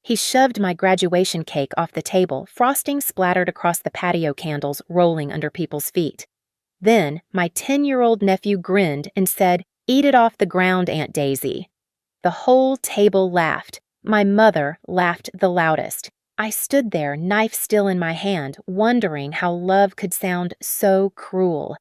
He shoved my graduation cake off the table, frosting splattered across the patio candles rolling under people's feet. Then, my 10-year-old nephew grinned and said, "Eat it off the ground, Aunt Daisy." The whole table laughed. My mother laughed the loudest. I stood there, knife still in my hand, wondering how love could sound so cruel.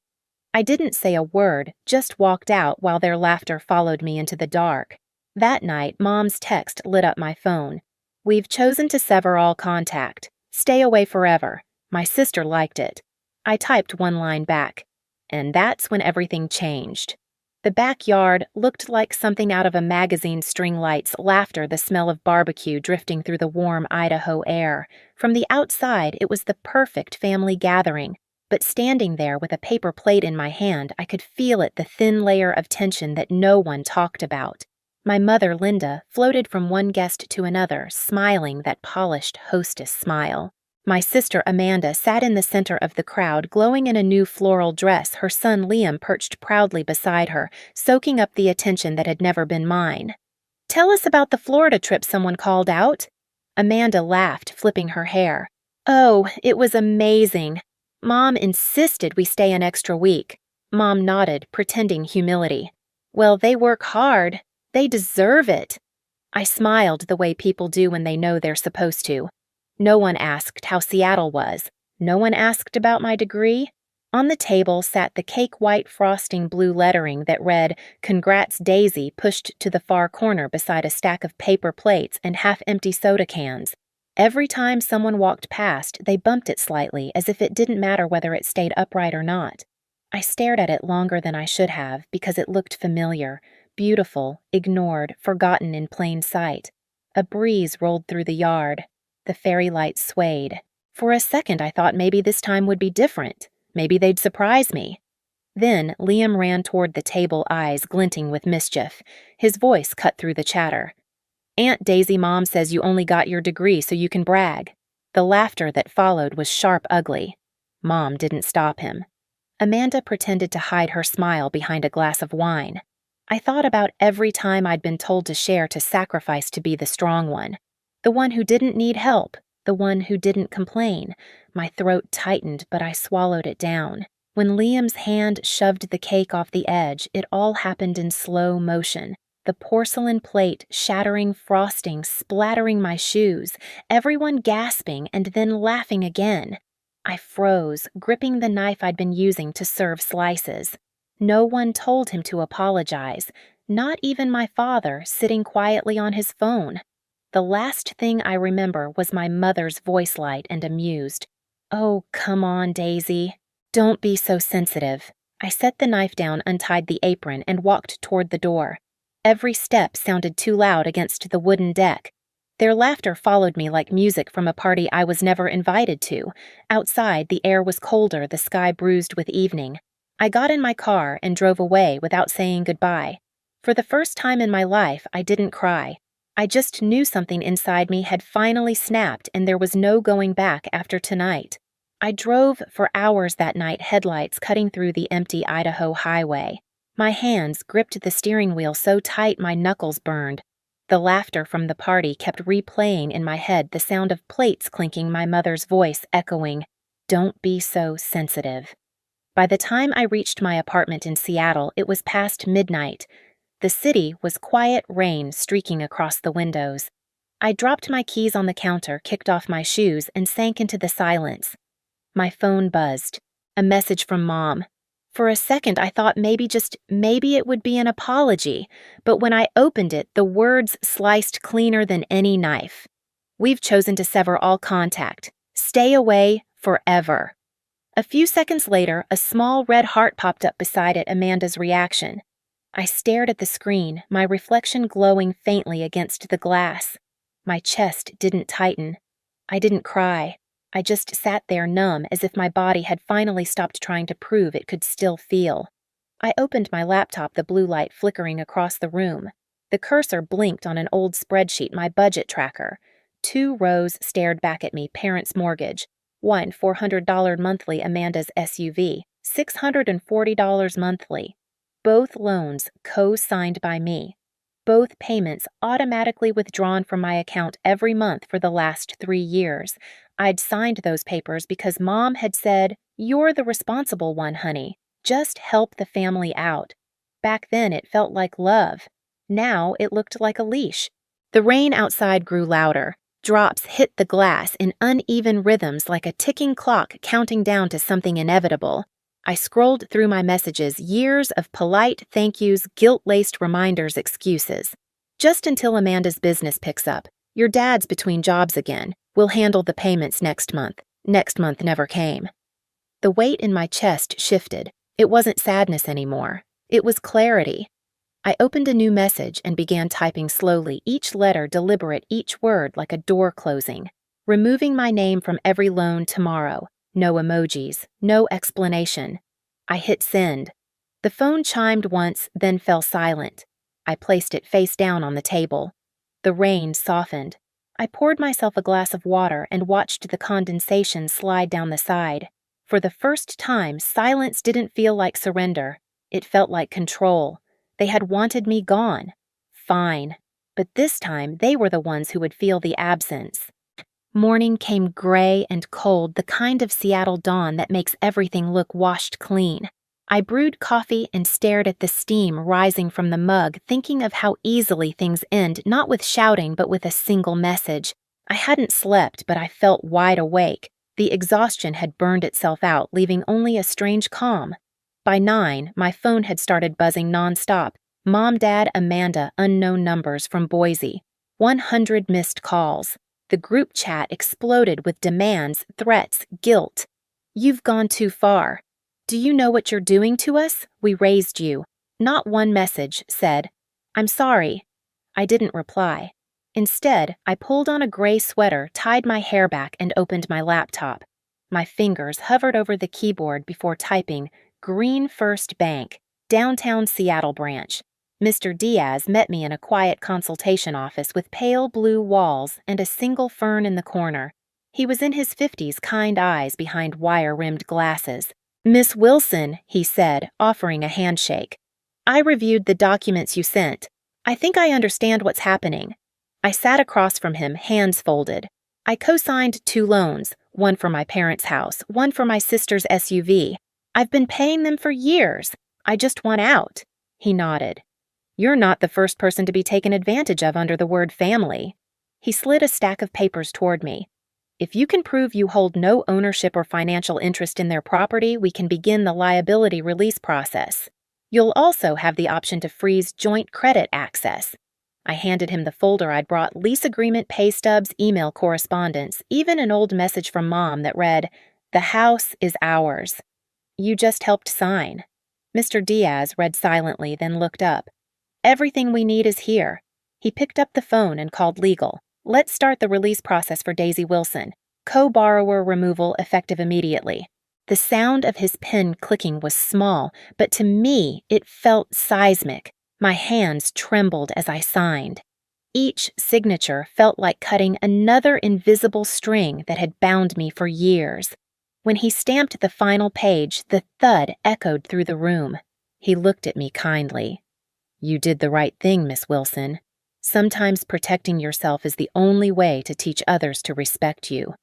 I didn't say a word, just walked out while their laughter followed me into the dark. That night, Mom's text lit up my phone. "We've chosen to sever all contact. Stay away forever." My sister liked it. I typed one line back. And that's when everything changed. The backyard looked like something out of a magazine string lights, laughter, the smell of barbecue drifting through the warm Idaho air. From the outside, it was the perfect family gathering. But standing there with a paper plate in my hand, I could feel it, the thin layer of tension that no one talked about. My mother, Linda, floated from one guest to another, smiling that polished hostess smile. My sister, Amanda, sat in the center of the crowd, glowing in a new floral dress, her son Liam perched proudly beside her, soaking up the attention that had never been mine. "Tell us about the Florida trip someone called out." Amanda laughed, flipping her hair. "Oh, it was amazing. Mom insisted we stay an extra week." Mom nodded, pretending humility. "Well, they work hard. They deserve it." I smiled the way people do when they know they're supposed to. No one asked how Seattle was. No one asked about my degree. On the table sat the cake-white frosting blue lettering that read, "Congrats, Daisy," pushed to the far corner beside a stack of paper plates and half-empty soda cans. Every time someone walked past, they bumped it slightly, as if it didn't matter whether it stayed upright or not. I stared at it longer than I should have because it looked familiar, beautiful, ignored, forgotten in plain sight. A breeze rolled through the yard. The fairy lights swayed. For a second I thought maybe this time would be different. Maybe they'd surprise me. Then Liam ran toward the table, eyes glinting with mischief. His voice cut through the chatter. "Aunt Daisy, Mom says you only got your degree so you can brag." The laughter that followed was sharp ugly. Mom didn't stop him. Amanda pretended to hide her smile behind a glass of wine. I thought about every time I'd been told to share, to sacrifice to be the strong one. The one who didn't need help, the one who didn't complain. My throat tightened, but I swallowed it down. When Liam's hand shoved the cake off the edge, it all happened in slow motion. The porcelain plate shattering, frosting, splattering my shoes, everyone gasping and then laughing again. I froze, gripping the knife I'd been using to serve slices. No one told him to apologize, not even my father, sitting quietly on his phone. The last thing I remember was my mother's voice light and amused. "Oh, come on, Daisy. Don't be so sensitive." I set the knife down, untied the apron, and walked toward the door. Every step sounded too loud against the wooden deck. Their laughter followed me like music from a party I was never invited to. Outside, the air was colder, the sky bruised with evening. I got in my car and drove away without saying goodbye. For the first time in my life, I didn't cry. I just knew something inside me had finally snapped and there was no going back after tonight. I drove for hours that night, headlights cutting through the empty Idaho highway. My hands gripped the steering wheel so tight my knuckles burned. The laughter from the party kept replaying in my head, the sound of plates clinking, my mother's voice echoing, "Don't be so sensitive." By the time I reached my apartment in Seattle, it was past midnight. The city was quiet rain streaking across the windows. I dropped my keys on the counter, kicked off my shoes, and sank into the silence. My phone buzzed. A message from Mom. For a second, I thought maybe it would be an apology, but when I opened it, the words sliced cleaner than any knife. "We've chosen to sever all contact. Stay away forever." A few seconds later, a small red heart popped up beside it, Amanda's reaction. I stared at the screen, my reflection glowing faintly against the glass. My chest didn't tighten. I didn't cry. I just sat there numb, as if my body had finally stopped trying to prove it could still feel. I opened my laptop, the blue light flickering across the room. The cursor blinked on an old spreadsheet, my budget tracker. 2 rows stared back at me, parents' mortgage. 1 $400 monthly, Amanda's SUV. $640 monthly. Both loans co-signed by me. both payments automatically withdrawn from my account every month for the last 3 years. I'd signed those papers because Mom had said, "You're the responsible one, honey. Just help the family out." Back then, it felt like love. Now, it looked like a leash. The rain outside grew louder. Drops hit the glass in uneven rhythms like a ticking clock counting down to something inevitable. I scrolled through my messages, years of polite thank yous, guilt-laced reminders, excuses. Just until Amanda's business picks up. Your dad's between jobs again. We'll handle the payments next month. Next month never came. The weight in my chest shifted. It wasn't sadness anymore. It was clarity. I opened a new message and began typing slowly, each letter deliberate, each word like a door closing. Removing my name from every loan tomorrow. No emojis, no explanation. I hit send. The phone chimed once, then fell silent. I placed it face down on the table. The rain softened. I poured myself a glass of water and watched the condensation slide down the side. For the first time, silence didn't feel like surrender. It felt like control. They had wanted me gone. Fine. But this time, they were the ones who would feel the absence. Morning came gray and cold, the kind of Seattle dawn that makes everything look washed clean. I brewed coffee and stared at the steam rising from the mug, thinking of how easily things end, not with shouting, but with a single message. I hadn't slept, but I felt wide awake. The exhaustion had burned itself out, leaving only a strange calm. By 9, my phone had started buzzing nonstop. Mom, Dad, Amanda, unknown numbers from Boise. 100 missed calls. The group chat exploded with demands, threats, guilt. "You've gone too far. Do you know what you're doing to us? We raised you." Not one message said, "I'm sorry." I didn't reply. Instead, I pulled on a gray sweater, tied my hair back, and opened my laptop. My fingers hovered over the keyboard before typing, "Green First Bank, Downtown Seattle Branch." Mr. Diaz met me in a quiet consultation office with pale blue walls and a single fern in the corner. He was in his 50s, kind eyes behind wire-rimmed glasses. "Miss Wilson," he said, offering a handshake. "I reviewed the documents you sent. I think I understand what's happening." I sat across from him, hands folded. "I co-signed 2 loans, one for my parents' house, one for my sister's SUV. I've been paying them for years. I just want out." He nodded. "You're not the first person to be taken advantage of under the word family." He slid a stack of papers toward me. "If you can prove you hold no ownership or financial interest in their property, we can begin the liability release process. You'll also have the option to freeze joint credit access." I handed him the folder I'd brought: lease agreement, pay stubs, email correspondence, even an old message from Mom that read, "The house is ours. You just helped sign." Mr. Diaz read silently, then looked up. "Everything we need is here." He picked up the phone and called legal. "Let's start the release process for Daisy Wilson. Co-borrower removal effective immediately." The sound of his pen clicking was small, but to me it felt seismic. My hands trembled as I signed. Each signature felt like cutting another invisible string that had bound me for years. When he stamped the final page, the thud echoed through the room. He looked at me kindly. "You did the right thing, Miss Wilson. Sometimes protecting yourself is the only way to teach others to respect you."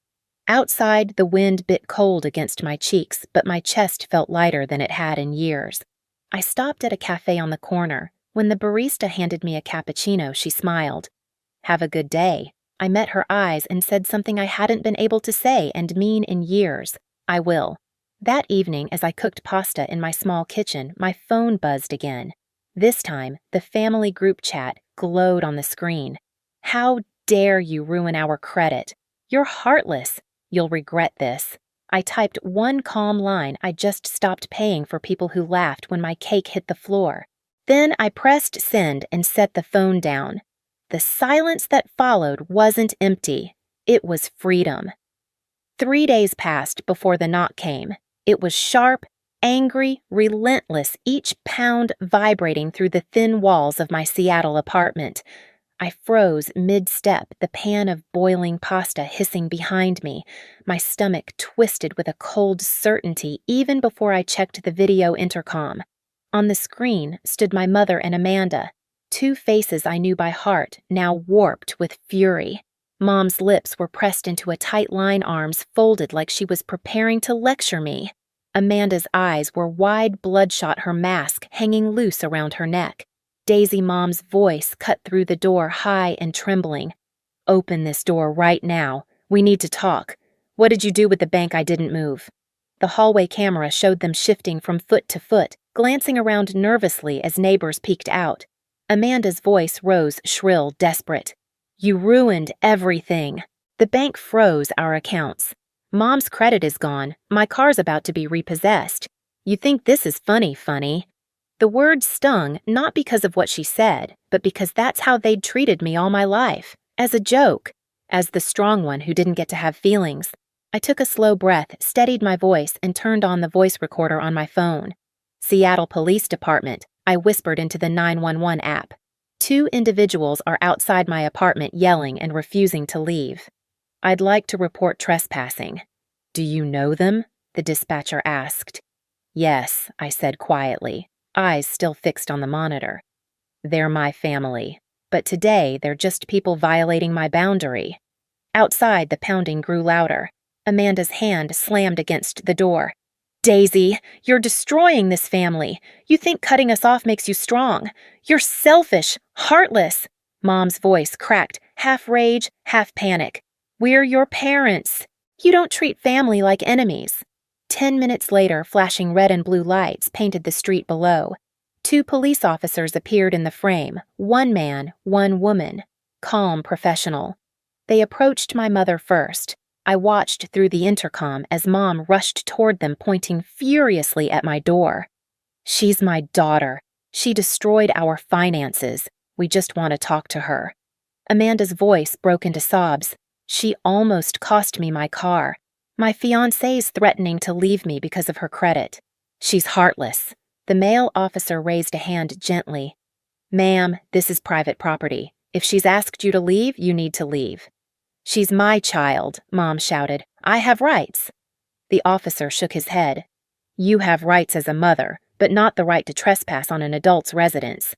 Outside, the wind bit cold against my cheeks, but my chest felt lighter than it had in years. I stopped at a cafe on the corner. When the barista handed me a cappuccino, she smiled. "Have a good day." I met her eyes and said something I hadn't been able to say and mean in years. "I will." That evening, as I cooked pasta in my small kitchen, my phone buzzed again. This time, the family group chat glowed on the screen. "How dare you ruin our credit? You're heartless. You'll regret this." I typed one calm line: "I just stopped paying for people who laughed when my cake hit the floor." Then I pressed send and set the phone down. The silence that followed wasn't empty. It was freedom. 3 days passed before the knock came. It was sharp, angry, relentless, each pound vibrating through the thin walls of my Seattle apartment. I froze mid-step, the pan of boiling pasta hissing behind me, my stomach twisted with a cold certainty even before I checked the video intercom. On the screen stood my mother and Amanda. Two faces I knew by heart, now warped with fury. Mom's lips were pressed into a tight line, arms folded like she was preparing to lecture me. Amanda's eyes were wide, bloodshot, her mask hanging loose around her neck. Daisy Mom's voice cut through the door, high and trembling. "Open this door right now. We need to talk. What did you do with the bank I didn't move?" The hallway camera showed them shifting from foot to foot, glancing around nervously as neighbors peeked out. Amanda's voice rose shrill, desperate. "You ruined everything. The bank froze our accounts. Mom's credit is gone. My car's about to be repossessed. You think this is funny? The words stung not because of what she said, but because that's how they'd treated me all my life, as a joke, as the strong one who didn't get to have feelings. I took a slow breath, steadied my voice, and turned on the voice recorder on my phone. "Seattle Police Department," I whispered into the 911 app. "Two individuals are outside my apartment yelling and refusing to leave. I'd like to report trespassing." "Do you know them?" the dispatcher asked. "Yes," I said quietly, eyes still fixed on the monitor. "They're my family, but today they're just people violating my boundary." Outside, the pounding grew louder. Amanda's hand slammed against the door. "Daisy, you're destroying this family. You think cutting us off makes you strong. You're selfish, heartless." Mom's voice cracked, half rage, half panic. "We're your parents. You don't treat family like enemies." 10 minutes later, flashing red and blue lights painted the street below. Two police officers appeared in the frame, one man, one woman, calm, professional. They approached my mother first. I watched through the intercom as Mom rushed toward them, pointing furiously at my door. "She's my daughter. She destroyed our finances. We just want to talk to her." Amanda's voice broke into sobs. "She almost cost me my car. My fiancé's threatening to leave me because of her credit. She's heartless." The male officer raised a hand gently. "Ma'am, this is private property. If she's asked you to leave, you need to leave." "She's my child," Mom shouted. "I have rights." The officer shook his head. "You have rights as a mother, but not the right to trespass on an adult's residence."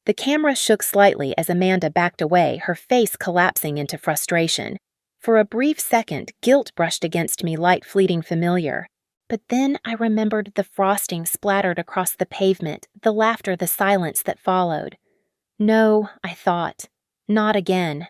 The camera shook slightly as Amanda backed away, her face collapsing into frustration. For a brief second, guilt brushed against me, light, fleeting, familiar. But then I remembered the frosting splattered across the pavement, the laughter, the silence that followed. No, I thought. Not again.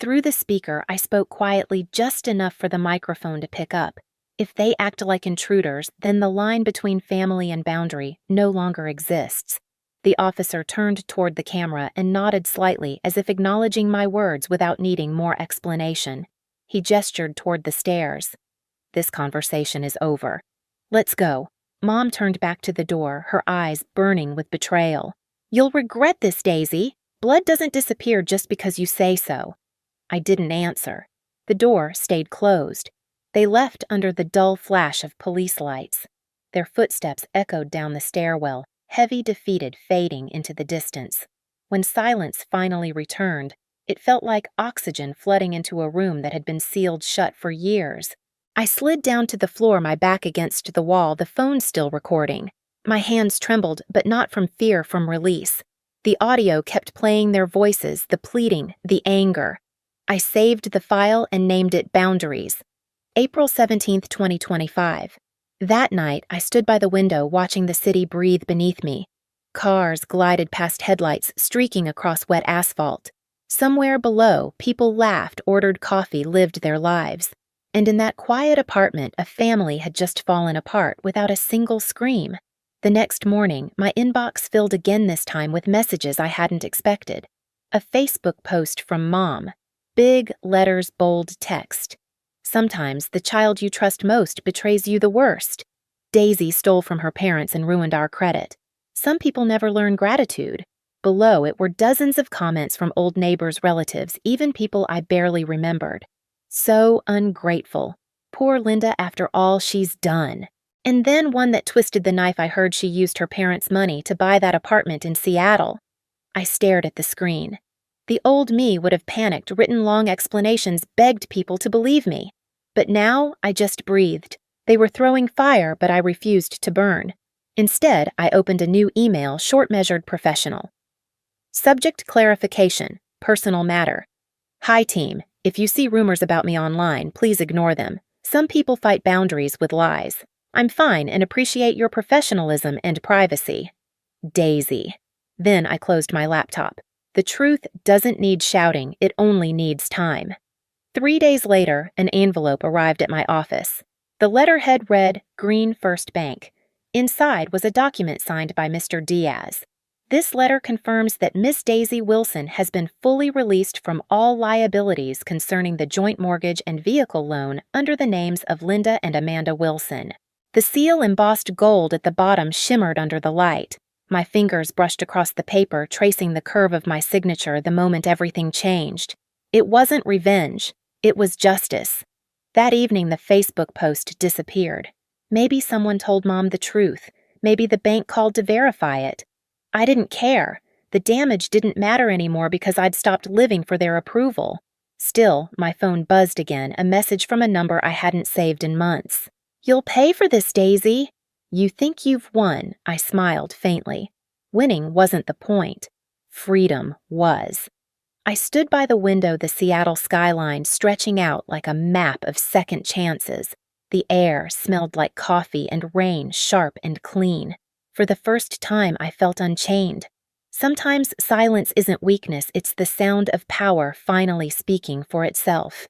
Through the speaker, I spoke quietly, just enough for the microphone to pick up. If they act like intruders, then the line between family and boundary no longer exists. The officer turned toward the camera and nodded slightly, as if acknowledging my words without needing more explanation. He gestured toward the stairs. "This conversation is over. Let's go." Mom turned back to the door, her eyes burning with betrayal. "You'll regret this, Daisy. Blood doesn't disappear just because you say so." I didn't answer. The door stayed closed. They left under the dull flash of police lights. Their footsteps echoed down the stairwell, heavy, defeated, fading into the distance. When silence finally returned, it felt like oxygen flooding into a room that had been sealed shut for years. I slid down to the floor, my back against the wall, the phone still recording. My hands trembled, but not from fear, from release. The audio kept playing their voices, the pleading, the anger. I saved the file and named it Boundaries. April 17, 2025. That night, I stood by the window watching the city breathe beneath me. Cars glided past headlights, streaking across wet asphalt. Somewhere below, people laughed, ordered coffee, lived their lives. And in that quiet apartment, a family had just fallen apart without a single scream. The next morning, my inbox filled again, this time with messages I hadn't expected. A Facebook post from Mom. Big letters, bold text. "Sometimes the child you trust most betrays you the worst. Daisy stole from her parents and ruined our credit. Some people never learn gratitude." Below it were dozens of comments from old neighbors, relatives, even people I barely remembered. So ungrateful. Poor Linda after all she's done. And then one that twisted the knife I heard she used her parents' money to buy that apartment in Seattle. I stared at the screen. The old me would have panicked, written long explanations, begged people to believe me. But now I just breathed. They were throwing fire, but I refused to burn. Instead, I opened a new email, short-measured, professional. Subject clarification, personal matter. Hi team, if you see rumors about me online, please ignore them. Some people fight boundaries with lies. I'm fine and appreciate your professionalism and privacy. Daisy. Then I closed my laptop. The truth doesn't need shouting, it only needs time. 3 days later, an envelope arrived at my office. The letterhead read, Green First Bank. Inside was a document signed by Mr. Diaz. This letter confirms that Miss Daisy Wilson has been fully released from all liabilities concerning the joint mortgage and vehicle loan under the names of Linda and Amanda Wilson. The seal embossed gold at the bottom shimmered under the light. My fingers brushed across the paper, tracing the curve of my signature the moment everything changed. It wasn't revenge. It was justice. That evening, the Facebook post disappeared. Maybe someone told Mom the truth. Maybe the bank called to verify it. I didn't care. The damage didn't matter anymore because I'd stopped living for their approval. Still, my phone buzzed again, a message from a number I hadn't saved in months. You'll pay for this, Daisy. You think you've won, I smiled faintly. Winning wasn't the point. Freedom was. I stood by the window, the Seattle skyline stretching out like a map of second chances. The air smelled like coffee and rain, sharp and clean. For the first time, I felt unchained. Sometimes silence isn't weakness, it's the sound of power finally speaking for itself.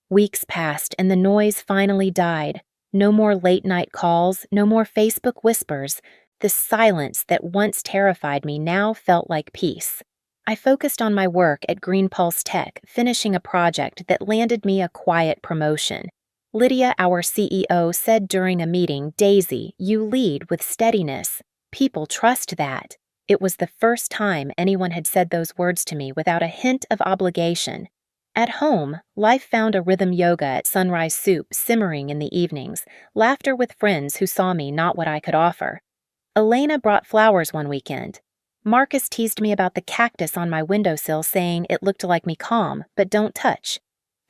Weeks passed and the noise finally died. No more late-night calls, no more Facebook whispers. The silence that once terrified me now felt like peace. I focused on my work at Green Pulse Tech, finishing a project that landed me a quiet promotion. Lydia, our CEO, said during a meeting, Daisy, you lead with steadiness. People trust that. It was the first time anyone had said those words to me without a hint of obligation. At home, life found a rhythm yoga at Sunrise Soup simmering in the evenings, laughter with friends who saw me not what I could offer. Elena brought flowers one weekend. Marcus teased me about the cactus on my windowsill, saying it looked like me calm, but don't touch.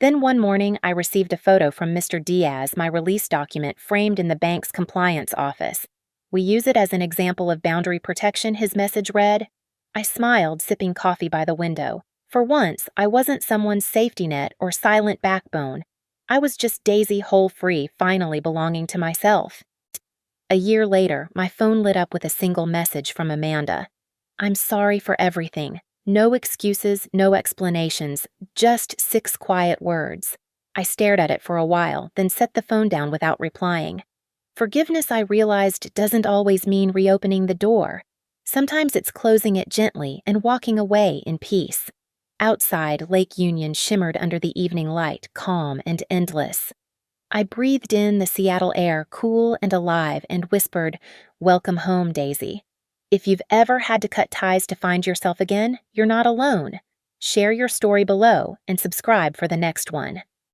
Then one morning, I received a photo from Mr. Diaz, my release document framed in the bank's compliance office. We use it as an example of boundary protection, his message read. I smiled, sipping coffee by the window. For once, I wasn't someone's safety net or silent backbone. I was just Daisy whole free, finally belonging to myself. A year later, my phone lit up with a single message from Amanda. I'm sorry for everything. No excuses, no explanations, just 6 quiet words. I stared at it for a while, then set the phone down without replying. Forgiveness, I realized, doesn't always mean reopening the door. Sometimes it's closing it gently and walking away in peace. Outside, Lake Union shimmered under the evening light, calm and endless. I breathed in the Seattle air, cool and alive, and whispered, Welcome home, Daisy. If you've ever had to cut ties to find yourself again, you're not alone. Share your story below and subscribe for the next one.